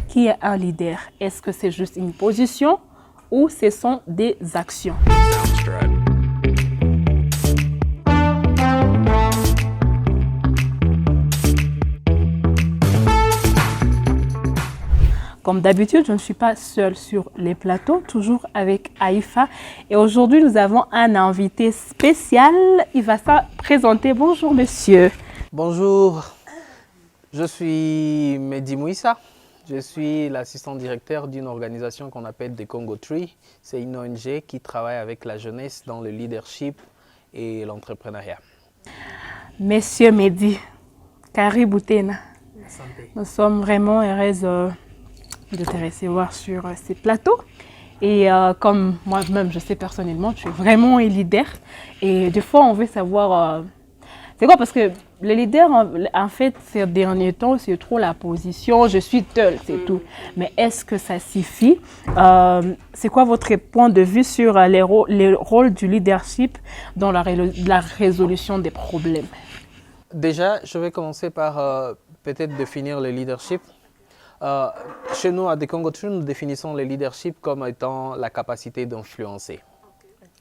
qui est un leader? Est-ce que c'est juste une position ou ce sont des actions? Comme d'habitude, je ne suis pas seule sur les plateaux, toujours avec Aïfa. Et aujourd'hui, nous avons un invité spécial. Il va se présenter. Bonjour, monsieur. Bonjour, je suis Mehdi Mouissa. Je suis l'assistant directeur d'une organisation qu'on appelle The Congo Tree. C'est une ONG qui travaille avec la jeunesse dans le leadership et l'entrepreneuriat. Monsieur Mehdi, Karibou Tena. Nous sommes vraiment heureuses de te recevoir sur ces plateaux. Et comme moi-même, je sais personnellement, tu es vraiment un leader. Et des fois, on veut savoir... c'est quoi? Parce que le leader, en fait, ces derniers temps, c'est trop la position. Je suis seul, c'est tout. Mais est-ce que ça suffit? C'est quoi votre point de vue sur les rôles du leadership dans la résolution des problèmes? Déjà, je vais commencer par peut-être définir le leadership. Chez nous, à The Congo Tree, nous définissons le leadership comme étant la capacité d'influencer.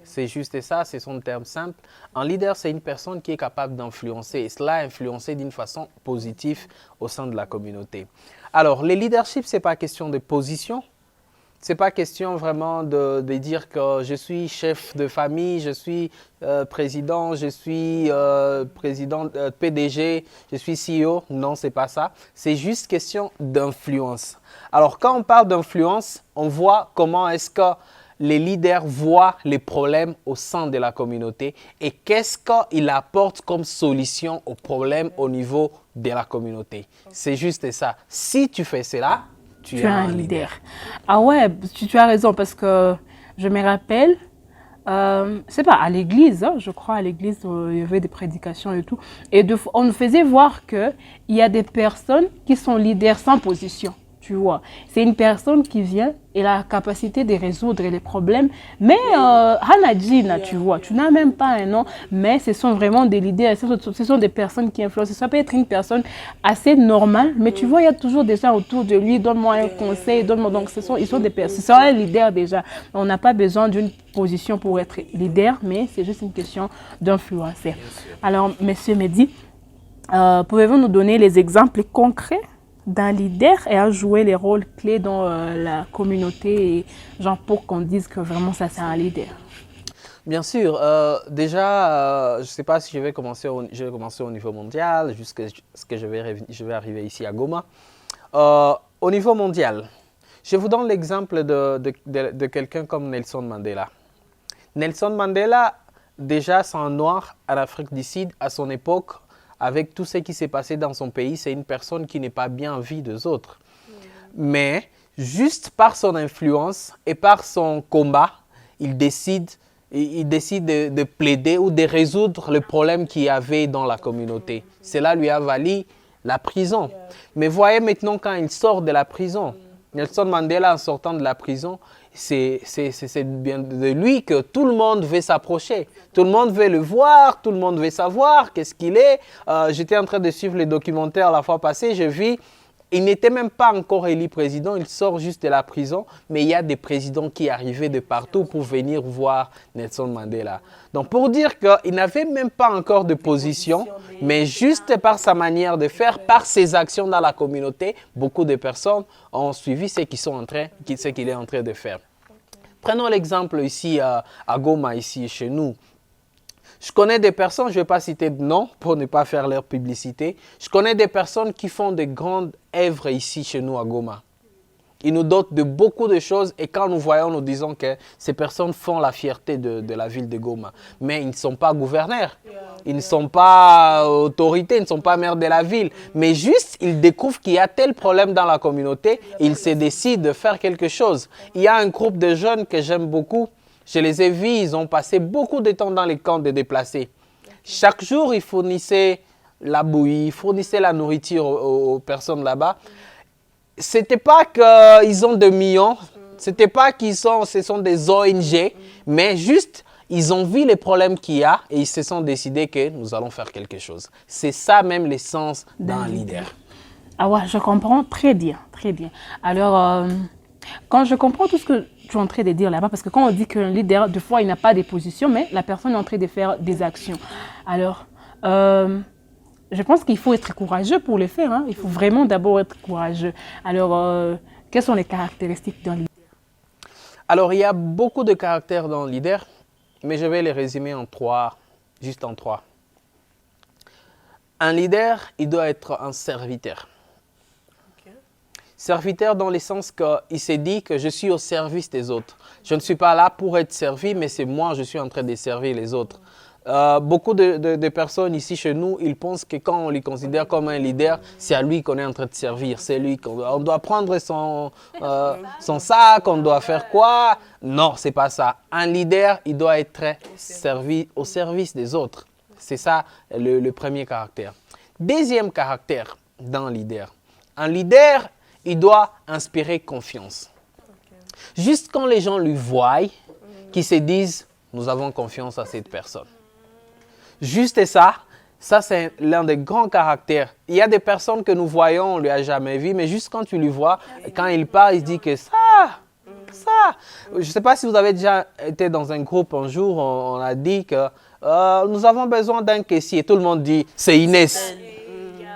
C'est juste ça, c'est son terme simple. Un leader, c'est une personne qui est capable d'influencer, et cela influencer d'une façon positive au sein de la communauté. Alors, le leadership, ce n'est pas question de position. Ce n'est pas question vraiment de dire que je suis chef de famille, je suis président, je suis PDG, je suis CEO. Non, ce n'est pas ça. C'est juste question d'influence. Alors, quand on parle d'influence, on voit comment est-ce que les leaders voient les problèmes au sein de la communauté et qu'est-ce qu'ils apportent comme solution aux problèmes au niveau de la communauté. C'est juste ça. Si tu fais cela, tu es un leader. Ah ouais, tu as raison parce que je me rappelle, c'est pas à l'église, hein, je crois à l'église, il y avait des prédications et tout. Et on nous faisait voir qu'il y a des personnes qui sont leaders sans position. Tu vois, c'est une personne qui vient et a la capacité de résoudre les problèmes. Mais Hanadjina, tu vois, tu n'as même pas un nom, mais ce sont vraiment des leaders, ce sont des personnes qui influencent. Ça peut être une personne assez normale, mais tu vois, il y a toujours des gens autour de lui, donne-moi un conseil, donne-moi. Donc, ils sont des personnes, ce sont un leader déjà. On n'a pas besoin d'une position pour être leader, mais c'est juste une question d'influencer. Alors, monsieur Mehdi, pouvez-vous nous donner les exemples concrets d'un leader et à jouer les rôles clés dans la communauté, et, genre pour qu'on dise que vraiment ça c'est un leader? Bien sûr. Déjà, je ne sais pas si je vais commencer au niveau mondial, jusqu'à ce que je vais arriver ici à Goma. Au niveau mondial, je vous donne l'exemple de quelqu'un comme Nelson Mandela. Nelson Mandela, déjà c'est un noir en Afrique du Sud à son époque. Avec tout ce qui s'est passé dans son pays, c'est une personne qui n'est pas bien vue des autres. Mais juste par son influence et par son combat, il décide de plaider ou de résoudre le problème qu'il y avait dans la communauté. Cela lui a valu la prison. Mais voyez maintenant quand il sort de la prison, Nelson Mandela en sortant de la prison, c'est bien de lui que tout le monde veut s'approcher. Tout le monde veut le voir, tout le monde veut savoir qu'est-ce qu'il est. J'étais en train de suivre les documentaires la fois passée, je vis, il n'était même pas encore élu président, il sort juste de la prison, mais il y a des présidents qui arrivaient de partout pour venir voir Nelson Mandela. Donc pour dire qu'il n'avait même pas encore de position, mais juste par sa manière de faire, par ses actions dans la communauté, beaucoup de personnes ont suivi ce qu'il est en train de faire. Prenons l'exemple ici à Goma, ici chez nous. Je connais des personnes, je ne vais pas citer de nom pour ne pas faire leur publicité. Je connais des personnes qui font de grandes œuvres ici chez nous à Goma. Ils nous dotent de beaucoup de choses et quand nous voyons, nous disons que ces personnes font la fierté de la ville de Goma. Mais ils ne sont pas gouverneurs, ils ne sont pas autorités, ils ne sont pas maires de la ville. Mais juste, ils découvrent qu'il y a tel problème dans la communauté, ils se décident de faire quelque chose. Il y a un groupe de jeunes que j'aime beaucoup. Je les ai vus, ils ont passé beaucoup de temps dans les camps de déplacés. Chaque jour, ils fournissaient la bouillie, ils fournissaient la nourriture aux personnes là-bas. Ce n'était pas qu'ils ont des millions, ce n'était pas ce sont des ONG, mais juste, ils ont vu les problèmes qu'il y a et ils se sont décidés que nous allons faire quelque chose. C'est ça même l'essence d'un leader. Ah ouais, je comprends très bien, très bien. Alors, quand je comprends tout ce que tu es en train de dire là-bas, parce que quand on dit qu'un leader, des fois, il n'a pas de position, mais la personne est en train de faire des actions. Alors, je pense qu'il faut être courageux pour le faire. Hein. Il faut vraiment d'abord être courageux. Alors, quelles sont les caractéristiques d'un leader? Alors, il y a beaucoup de caractères dans le leader, mais je vais les résumer en trois, juste en trois. Un leader, il doit être un serviteur. Serviteur dans le sens qu'il s'est dit que je suis au service des autres. Je ne suis pas là pour être servi, mais c'est moi, je suis en train de servir les autres. Beaucoup de personnes ici chez nous, ils pensent que quand on les considère comme un leader, c'est à lui qu'on est en train de servir. C'est lui qu'on doit prendre son sac, on doit faire quoi. Non, c'est pas ça. Un leader, il doit être servi au service des autres. C'est ça le premier caractère. Deuxième caractère d'un leader. Un leader, il doit inspirer confiance. Juste quand les gens lui voient, qu'ils se disent, nous avons confiance à cette personne. Juste ça c'est l'un des grands caractères. Il y a des personnes que nous voyons, on ne lui a jamais vu, mais juste quand tu lui vois, quand il parle, il dit que ça. Je ne sais pas si vous avez déjà été dans un groupe un jour, on a dit que nous avons besoin d'un caissier. Tout le monde dit, c'est Inès.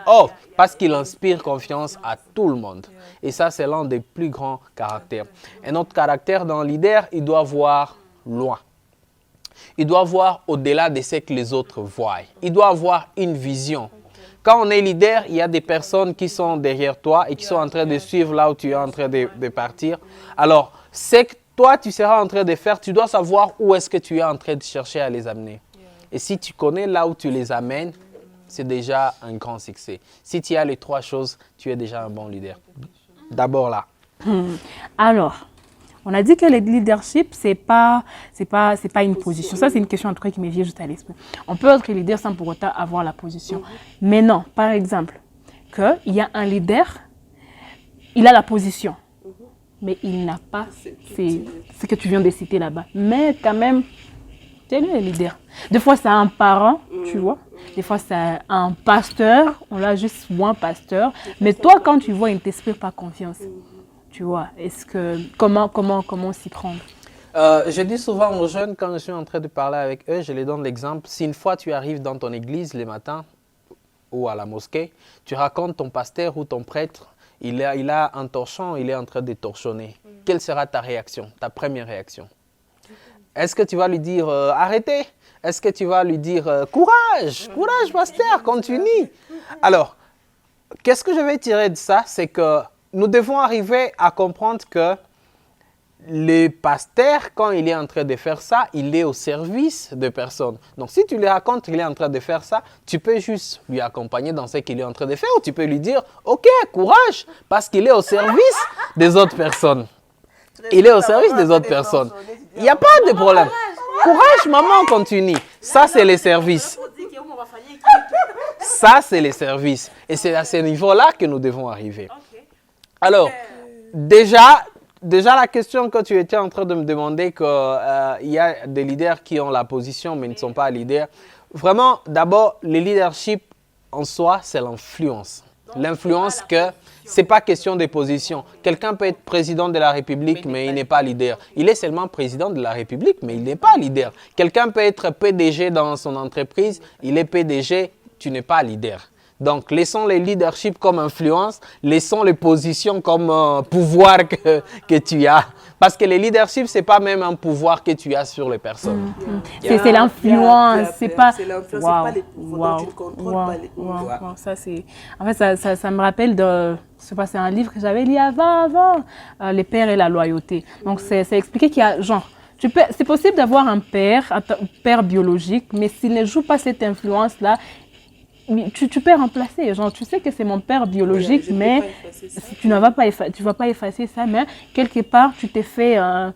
Oh, parce qu'il inspire confiance à tout le monde. Et ça, c'est l'un des plus grands caractères. Un autre caractère d'un leader, il doit voir loin. Il doit voir au-delà de ce que les autres voient. Il doit avoir une vision. Quand on est leader, il y a des personnes qui sont derrière toi et qui sont en train de suivre là où tu es en train de partir. Alors, ce que toi, tu seras en train de faire, tu dois savoir où est-ce que tu es en train de chercher à les amener. Et si tu connais là où tu les amènes, c'est déjà un grand succès. Si tu as les trois choses, tu es déjà un bon leader. D'abord là. Alors, on a dit que le leadership, c'est pas une position. Ça, c'est une question en tout cas qui me vient juste à l'esprit. On peut être leader sans pour autant avoir la position. Mais non, par exemple, qu'il y a un leader, il a la position, mais il n'a pas ce que tu viens de citer là-bas. Mais quand même, c'est lui le leader. Des fois, c'est un parent, tu vois. Des fois, c'est un pasteur. On l'a juste un pasteur. Mais toi, quand tu vois, il ne t'inspire pas confiance. Tu vois, comment s'y prendre? Je dis souvent aux jeunes, quand je suis en train de parler avec eux, je les donne l'exemple. Si une fois tu arrives dans ton église le matin ou à la mosquée, tu racontes ton pasteur ou ton prêtre, il a un torchon, il est en train de torchonner. Quelle sera ta réaction, ta première réaction? Est-ce que tu vas lui dire arrêtez? Est-ce que tu vas lui dire courage, courage pasteur, continue? Alors, qu'est-ce que je vais tirer de ça? C'est que nous devons arriver à comprendre que le pasteur, quand il est en train de faire ça, il est au service de personnes. Donc, si tu lui racontes qu'il est en train de faire ça, tu peux juste lui accompagner dans ce qu'il est en train de faire ou tu peux lui dire « Ok, courage !» parce qu'il est au service des autres personnes. Il est au service des autres personnes. Il n'y a pas de problème. Courage, maman, continue. Ça, c'est les services. Ça, c'est les services. Et c'est à ce niveau-là que nous devons arriver. Alors, déjà la question que tu étais en train de me demander, qu'il y a des leaders qui ont la position mais ne sont pas leaders. Vraiment, d'abord, le leadership en soi, c'est l'influence. L'influence que ce n'est pas question de position. Quelqu'un peut être président de la République, mais il n'est pas leader. Il est seulement président de la République, mais il n'est pas leader. Quelqu'un peut être PDG dans son entreprise, il est PDG, tu n'es pas leader. Donc, laissons les leaderships comme influence, laissons les positions comme pouvoir que tu as. Parce que le leadership, ce n'est pas même un pouvoir que tu as sur les personnes. C'est l'influence, c'est pas... C'est pas les pouvoirs, donc tu ne contrôles pas les pouvoirs. Ça, c'est... En fait, ça me rappelle de... C'est un livre que j'avais lu avant, Les pères et la loyauté. Donc, c'est expliqué qu'il y a, genre... C'est possible d'avoir un père biologique, mais s'il ne joue pas cette influence-là, tu peux remplacer, genre tu sais que c'est mon père biologique, mais tu ne vas pas effacer ça, mais quelque part tu t'es fait un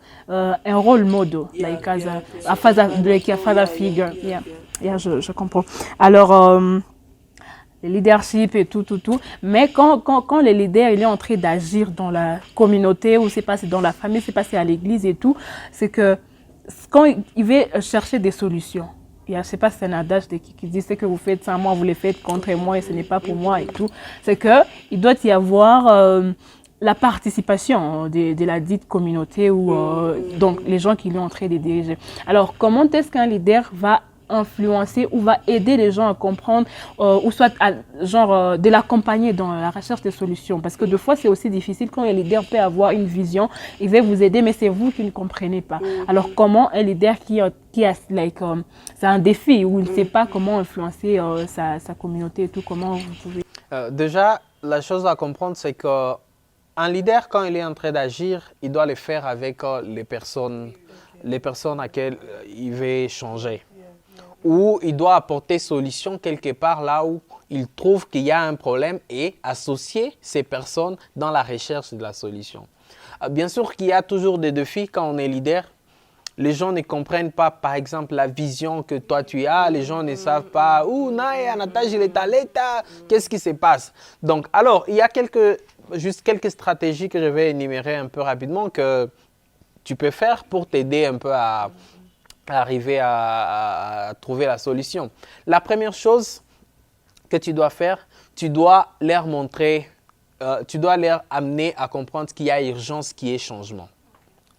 rôle model, like a father figure. Yeah, je comprends. Alors, le leadership et tout, mais quand le leader il est en train d'agir dans la communauté, ou c'est passé dans la famille, c'est passé à l'église et tout, c'est que quand il veut chercher des solutions, je sais pas, c'est un adage qui dit, c'est que vous faites sans moi, vous le faites contre moi et ce n'est pas pour moi et tout. C'est qu'il doit y avoir la participation de la dite communauté ou donc les gens qui lui ont en train de diriger. Alors, comment est-ce qu'un leader va influencer ou va aider les gens à comprendre ou soit de l'accompagner dans la recherche de solutions, parce que des fois c'est aussi difficile quand un leader peut avoir une vision, il veut vous aider mais c'est vous qui ne comprenez pas. Alors comment un leader qui a c'est un défi où il ne sait pas comment influencer sa communauté et tout, comment vous pouvez... Déjà, la chose à comprendre, c'est qu'un leader, quand il est en train d'agir, il doit le faire avec les personnes à quelles il veut changer. Ou il doit apporter solution quelque part là où il trouve qu'il y a un problème et associer ces personnes dans la recherche de la solution. Bien sûr qu'il y a toujours des défis quand on est leader. Les gens ne comprennent pas, par exemple, la vision que toi tu as. Les gens ne savent pas, qu'est-ce qui se passe. Donc, alors, il y a juste quelques stratégies que je vais énumérer un peu rapidement que tu peux faire pour t'aider un peu à arriver à trouver la solution. La première chose que tu dois faire, tu dois leur montrer, tu dois leur amener à comprendre qu'il y a urgence, qu'il y ait changement.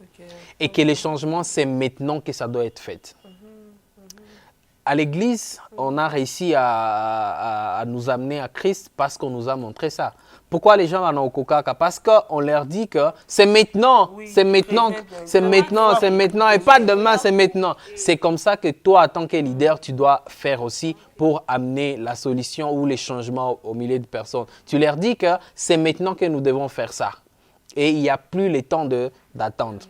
Okay. Et que les changements, c'est maintenant que ça doit être fait. À l'église, on a réussi à nous amener à Christ parce qu'on nous a montré ça. Pourquoi les gens en ont au coca? Parce qu'on leur dit que c'est maintenant, oui, c'est maintenant, c'est maintenant, c'est maintenant et pas demain, c'est maintenant. C'est comme ça que toi, en tant que leader, tu dois faire aussi pour amener la solution ou les changements au milieu de personnes. Tu leur dis que c'est maintenant que nous devons faire ça. Et il n'y a plus le temps d'attendre.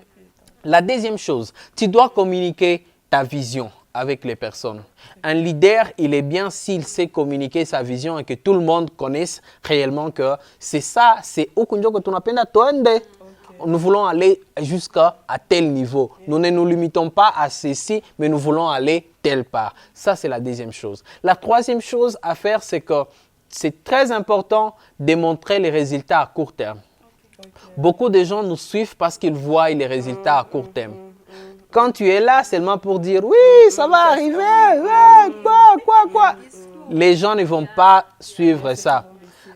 La deuxième chose, tu dois communiquer ta vision avec les personnes. Un leader, il est bien s'il sait communiquer sa vision et que tout le monde connaisse réellement que c'est ça, c'est nous voulons aller jusqu'à tel niveau. Nous ne nous limitons pas à ceci, mais nous voulons aller telle part. Ça, c'est la deuxième chose. La troisième chose à faire, c'est que c'est très important de montrer les résultats à court terme. Beaucoup de gens nous suivent parce qu'ils voient les résultats à court terme. Quand tu es là seulement pour dire « oui, ça va arriver, quoi », les gens ne vont pas suivre ça.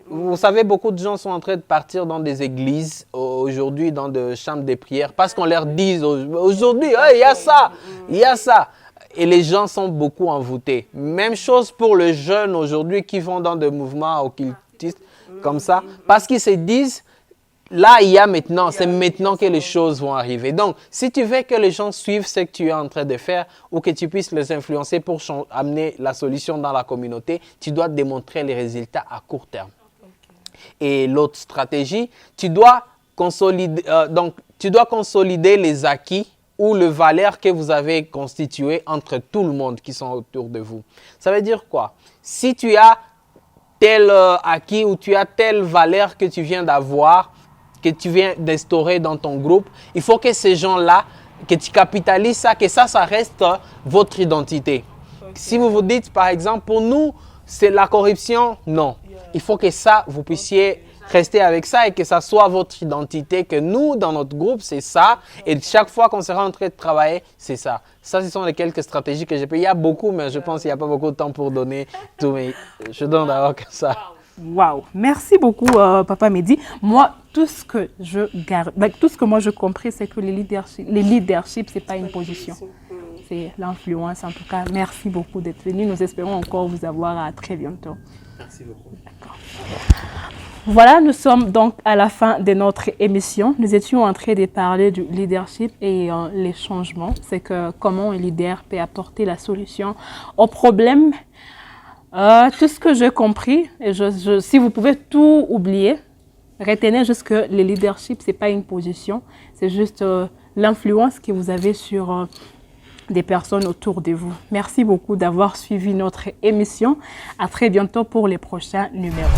Vous savez, beaucoup de gens sont en train de partir dans des églises aujourd'hui, dans des chambres de prière, parce qu'on leur dit aujourd'hui, il y a ça, il y a ça. Et les gens sont beaucoup envoûtés. Même chose pour les jeunes aujourd'hui qui vont dans des mouvements occultistes comme ça, parce qu'ils se disent, là, il y a maintenant, c'est maintenant que les choses vont arriver. Donc, si tu veux que les gens suivent ce que tu es en train de faire ou que tu puisses les influencer pour amener la solution dans la communauté, tu dois démontrer les résultats à court terme. Et l'autre stratégie, tu dois consolider les acquis ou les valeurs que vous avez constituées entre tout le monde qui sont autour de vous. Ça veut dire quoi? Si tu as tel acquis ou tu as telle valeur que tu viens d'avoir, que tu viens d'instaurer dans ton groupe, il faut que ces gens-là, que tu capitalises ça, que ça reste votre identité. Okay. Si vous vous dites, par exemple, pour nous, c'est la corruption, non. Il faut que ça, vous puissiez rester avec ça et que ça soit votre identité, que nous, dans notre groupe, c'est ça. Et chaque fois qu'on sera en train de travailler, c'est ça. Ça, ce sont les quelques stratégies que j'ai pris. Il y a beaucoup, mais je pense qu'il n'y a pas beaucoup de temps pour donner tout. Mais je donne d'abord que ça. Waouh, merci beaucoup, Papa Mehdi. Moi, tout ce que moi je compris, c'est que le leadership, c'est pas une position. C'est l'influence. En tout cas, merci beaucoup d'être venu. Nous espérons encore vous avoir à très bientôt. Merci beaucoup. D'accord. Voilà, nous sommes donc à la fin de notre émission. Nous étions en train de parler du leadership et les changements. C'est que comment un leader peut apporter la solution aux problèmes. Tout ce que j'ai compris, et si vous pouvez tout oublier, retenez juste que le leadership, ce n'est pas une position, c'est juste l'influence que vous avez sur des personnes autour de vous. Merci beaucoup d'avoir suivi notre émission. À très bientôt pour les prochains numéros.